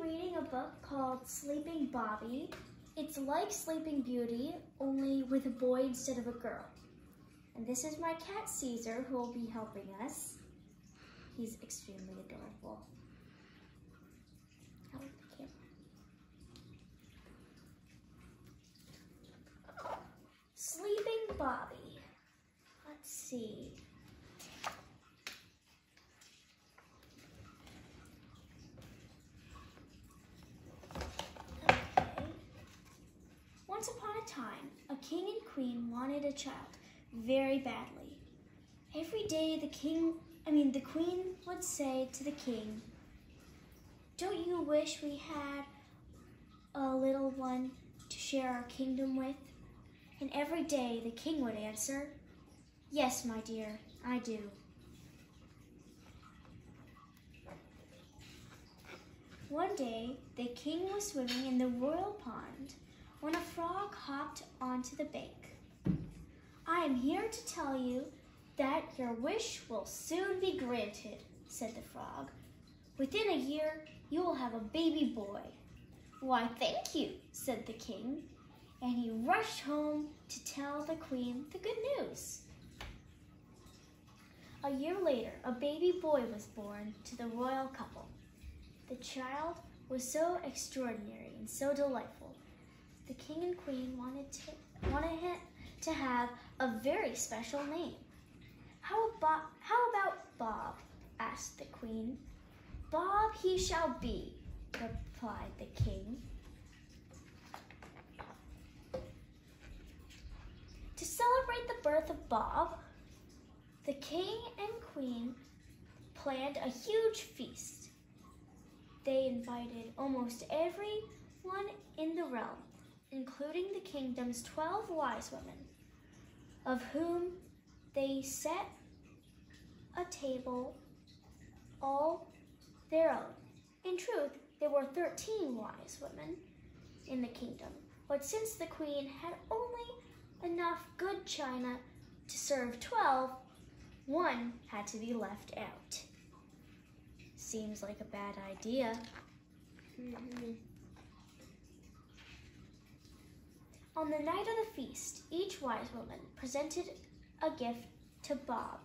reading a book called Sleeping Bobby. It's like Sleeping Beauty, only with a boy instead of a girl. And this is my cat Caesar, who will be helping us. He's extremely adorable. How is the camera? Sleeping Bobby. Let's see. Once upon a time, a king and queen wanted a child very badly. Every day the queen would say to the king, "Don't you wish we had a little one to share our kingdom with?" And every day the king would answer, "Yes, my dear, I do." One day, the king was swimming in the royal pond when a frog hopped onto the bank. "I am here to tell you that your wish will soon be granted," said the frog. "Within a year, you will have a baby boy." "Why, thank you," said the king, and he rushed home to tell the queen the good news. A year later, a baby boy was born to the royal couple. The child was so extraordinary and so delightful. The king and queen wanted him to have a very special name. How about Bob?" asked the queen. "Bob he shall be," replied the king. To celebrate the birth of Bob, the king and queen planned a huge feast. They invited almost everyone in the realm, including the kingdom's 12 wise women, of whom they set a table all their own. In truth, there were 13 wise women in the kingdom, but since the queen had only enough good china to serve 12, one had to be left out. Seems like a bad idea. On the night of the feast, each wise woman presented a gift to Bob.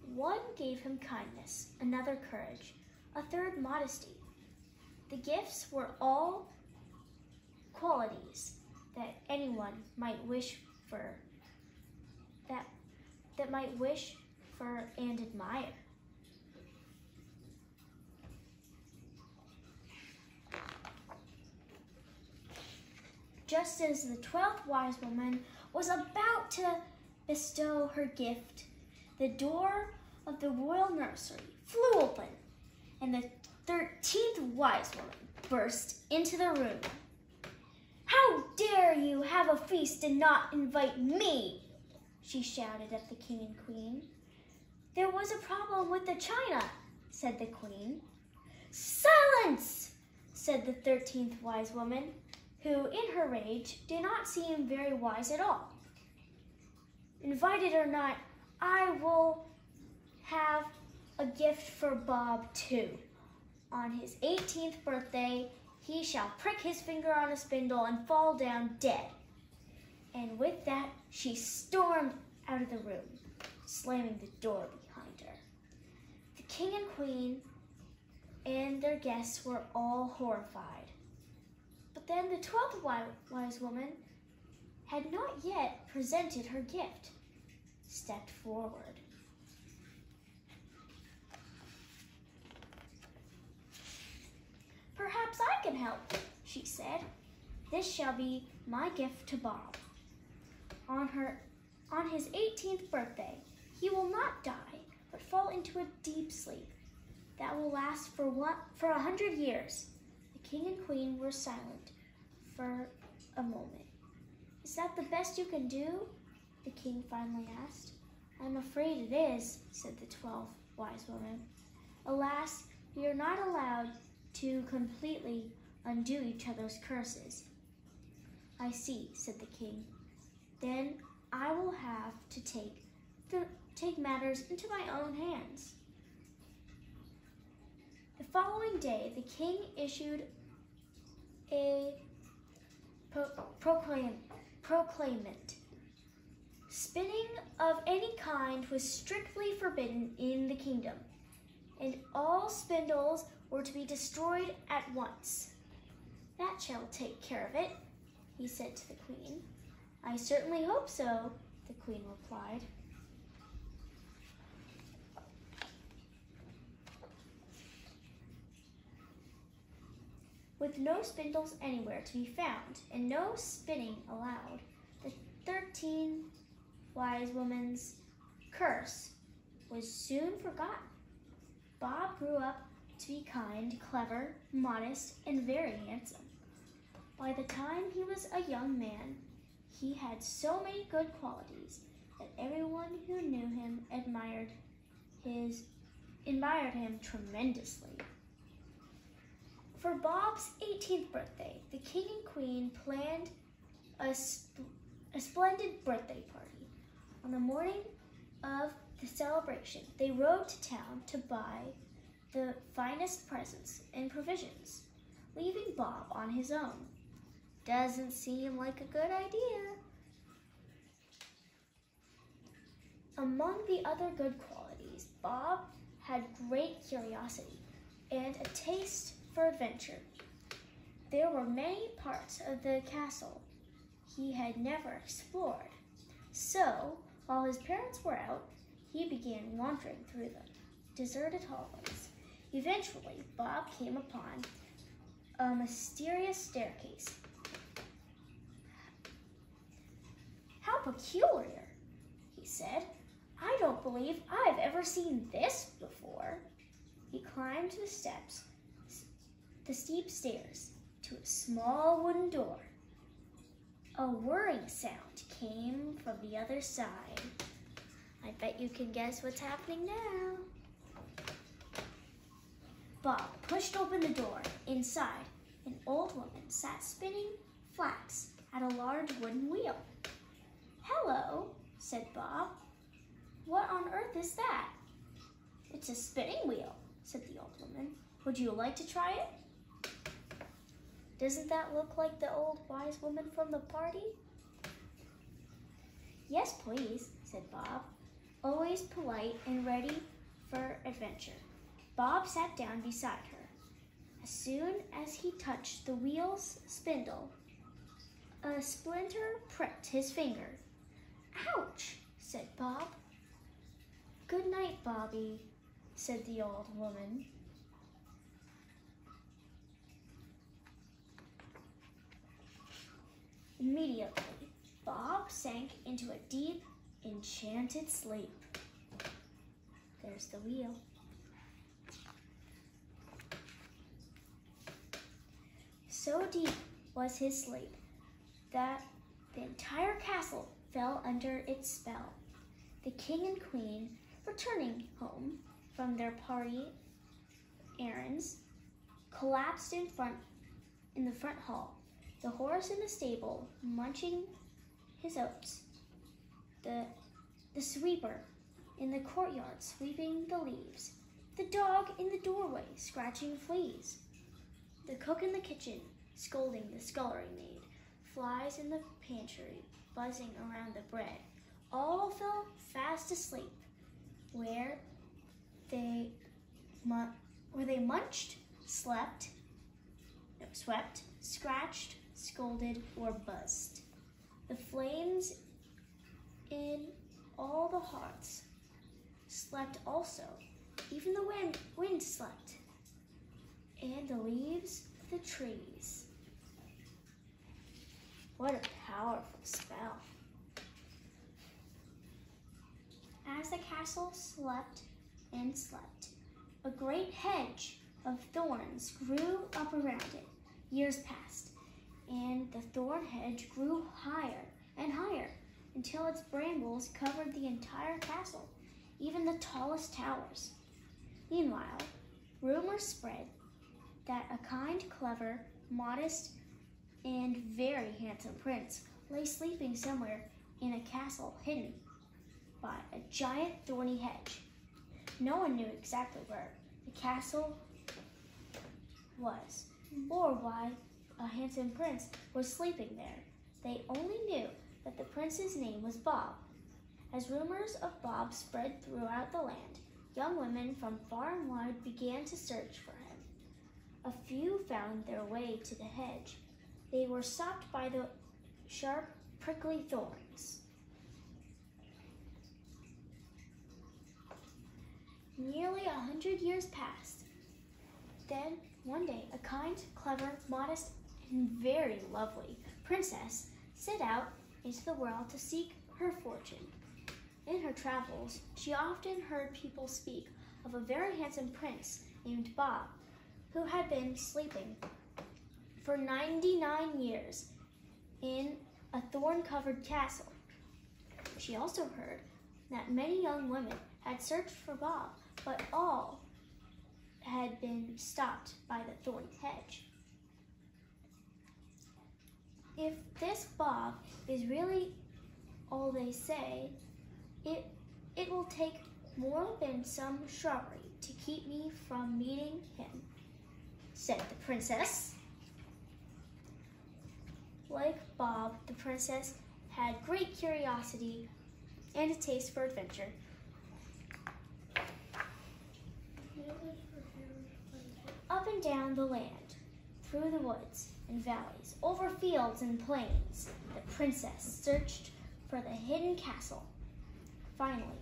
One gave him kindness, another courage, a third modesty. The gifts were all qualities that anyone might wish for, that might wish for and admire. Just as the 12th wise woman was about to bestow her gift, the door of the royal nursery flew open, and the 13th wise woman burst into the room. "How dare you have a feast and not invite me?" she shouted at the king and queen. "There was a problem with the china," said the queen. "Silence!" said the 13th wise woman, who, in her rage, did not seem very wise at all. "Invited or not, I will have a gift for Bob too. On his 18th birthday, he shall prick his finger on a spindle and fall down dead." And with that, she stormed out of the room, slamming the door behind her. The king and queen and their guests were all horrified. But then the 12th wise woman had not yet presented her gift, stepped forward. "Perhaps I can help," she said. "This shall be my gift to Bob. On his 18th birthday, he will not die, but fall into a deep sleep that will last for 100 years. The king and queen were silent for a moment. "Is that the best you can do?" the king finally asked. "I'm afraid it is," said the 12th wise woman. "Alas, we are not allowed to completely undo each other's curses." "I see," said the king. "Then I will have to take matters into my own hands." The following day, the king issued a proclamation. Spinning of any kind was strictly forbidden in the kingdom, and all spindles were to be destroyed at once. "That shall take care of it," he said to the queen. "I certainly hope so," the queen replied. With no spindles anywhere to be found and no spinning allowed, the 13 wise women's curse was soon forgotten. Bob grew up to be kind, clever, modest, and very handsome. By the time he was a young man, he had so many good qualities that everyone who knew him admired him tremendously. For Bob's 18th birthday, the king and queen planned a splendid birthday party. On the morning of the celebration, they rode to town to buy the finest presents and provisions, leaving Bob on his own. Doesn't seem like a good idea. Among the other good qualities, Bob had great curiosity and a taste for adventure. There were many parts of the castle he had never explored. So, while his parents were out, he began wandering through the deserted hallways. Eventually, Bob came upon a mysterious staircase. "How peculiar," he said. "I don't believe I've ever seen this before." He climbed the steep stairs, to a small wooden door. A whirring sound came from the other side. I bet you can guess what's happening now. Bob pushed open the door. Inside, an old woman sat spinning flax at a large wooden wheel. "Hello," said Bob. "What on earth is that?" "It's a spinning wheel," said the old woman. "Would you like to try it?" "Doesn't that look like the old wise woman from the party?" "Yes, please," said Bob, always polite and ready for adventure. Bob sat down beside her. As soon as he touched the wheel's spindle, a splinter pricked his finger. "Ouch," said Bob. "Good night, Bobby," said the old woman. Immediately, Bob sank into a deep, enchanted sleep. There's the wheel. So deep was his sleep that the entire castle fell under its spell. The king and queen, returning home from their party errands, collapsed in the front hall. The horse in the stable munching his oats. The sweeper in the courtyard sweeping the leaves. The dog in the doorway scratching fleas. The cook in the kitchen scolding the scullery maid. Flies in the pantry buzzing around the bread. All fell fast asleep where they munched, swept, scratched, scolded, or buzzed. The flames in all the hearths slept also. Even the wind slept, and the leaves of the trees. What a powerful spell. As the castle slept and slept, a great hedge of thorns grew up around it. Years passed, and the thorn hedge grew higher and higher until its brambles covered the entire castle, even the tallest towers. Meanwhile, rumors spread that a kind, clever, modest, and very handsome prince lay sleeping somewhere in a castle hidden by a giant thorny hedge. No one knew exactly where. The castle was, or why a handsome prince was sleeping there. They only knew that the prince's name was Bob. As rumors of Bob spread throughout the land, young women from far and wide began to search for him. A few found their way to the hedge. They were stopped by the sharp, prickly thorns. Nearly 100 years passed. Then, one day, a kind, clever, modest, and very lovely princess set out into the world to seek her fortune. In her travels, she often heard people speak of a very handsome prince named Bob, who had been sleeping for 99 years in a thorn-covered castle. She also heard that many young women had searched for Bob, but all had been stopped by the thorny hedge. If this Bob is really all they say, it will take more than some shrubbery to keep me from meeting him, said the princess. Like Bob, the princess had great curiosity and a taste for adventure. Up and down the land, through the woods and valleys, over fields and plains, the princess searched for the hidden castle. Finally,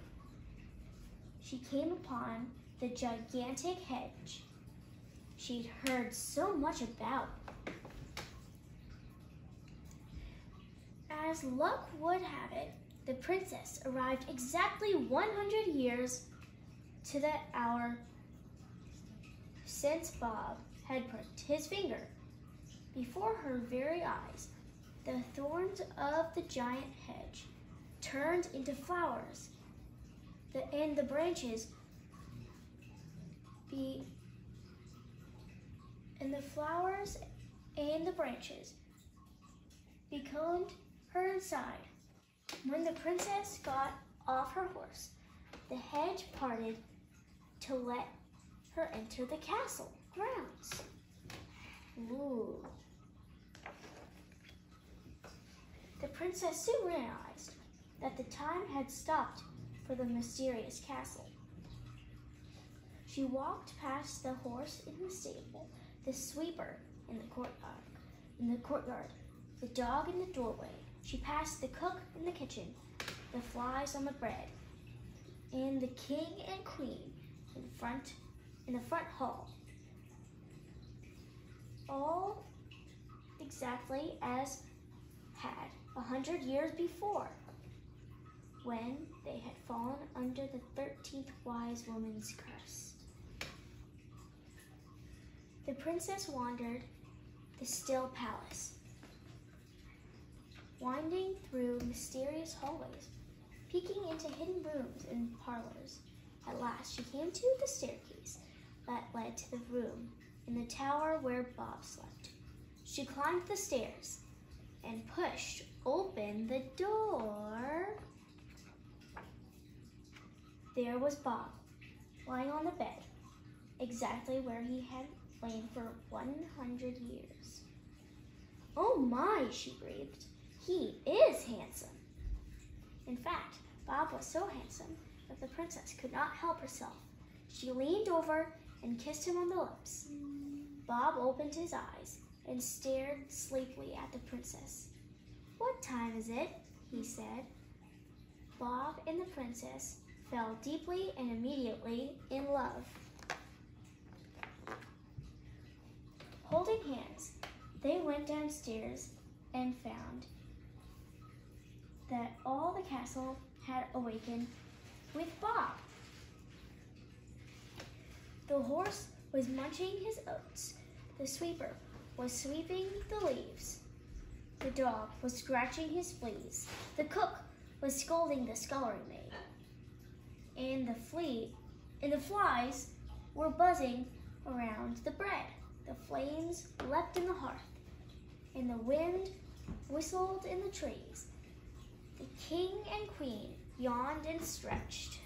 she came upon the gigantic hedge she'd heard so much about. As luck would have it, the princess arrived exactly 100 years to the hour since Bob had pricked his finger. Before her very eyes, the thorns of the giant hedge turned into flowers, and the branches beckoned her inside. When the princess got off her horse, the hedge parted to let her enter the castle grounds. Ooh. The princess soon realized that the time had stopped for the mysterious castle. She walked past the horse in the stable, the sweeper in the courtyard, the dog in the doorway. She passed the cook in the kitchen, the flies on the bread, and the king and queen in the front hall. All exactly as had 100 years before, when they had fallen under the 13th wise woman's curse. The princess wandered the still palace, winding through mysterious hallways, peeking into hidden rooms and parlors. At last, she came to the staircase that led to the room in the tower where Bob slept. She climbed the stairs and pushed open the door. There was Bob, lying on the bed, exactly where he had lain for 100 years. "Oh my," she breathed. "He is handsome." In fact, Bob was so handsome that the princess could not help herself. She leaned over and kissed him on the lips. Bob opened his eyes and stared sleepily at the princess. "What time is it?" he said. Bob and the princess fell deeply and immediately in love. Holding hands, they went downstairs and found that all the castle had awakened with Bob. The horse was munching his oats. The sweeper was sweeping the leaves. The dog was scratching his fleas. The cook was scolding the scullery maid. And the flies were buzzing around the bread. The flames leapt in the hearth, and the wind whistled in the trees. The king and queen yawned and stretched.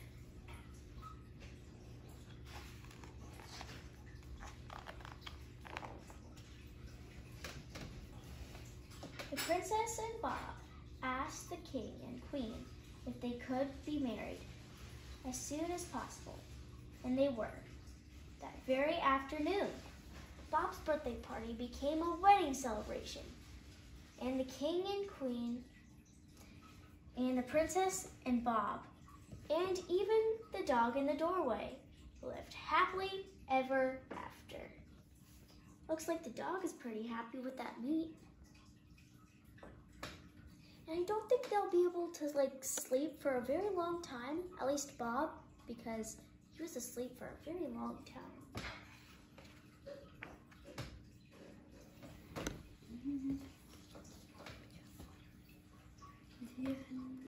Princess and Bob asked the king and queen if they could be married as soon as possible, and they were. That very afternoon, Bob's birthday party became a wedding celebration, and the king and queen and the princess and Bob and even the dog in the doorway lived happily ever after. Looks like the dog is pretty happy with that meat. And I don't think they'll be able to sleep for a very long time, at least Bob, because he was asleep for a very long time.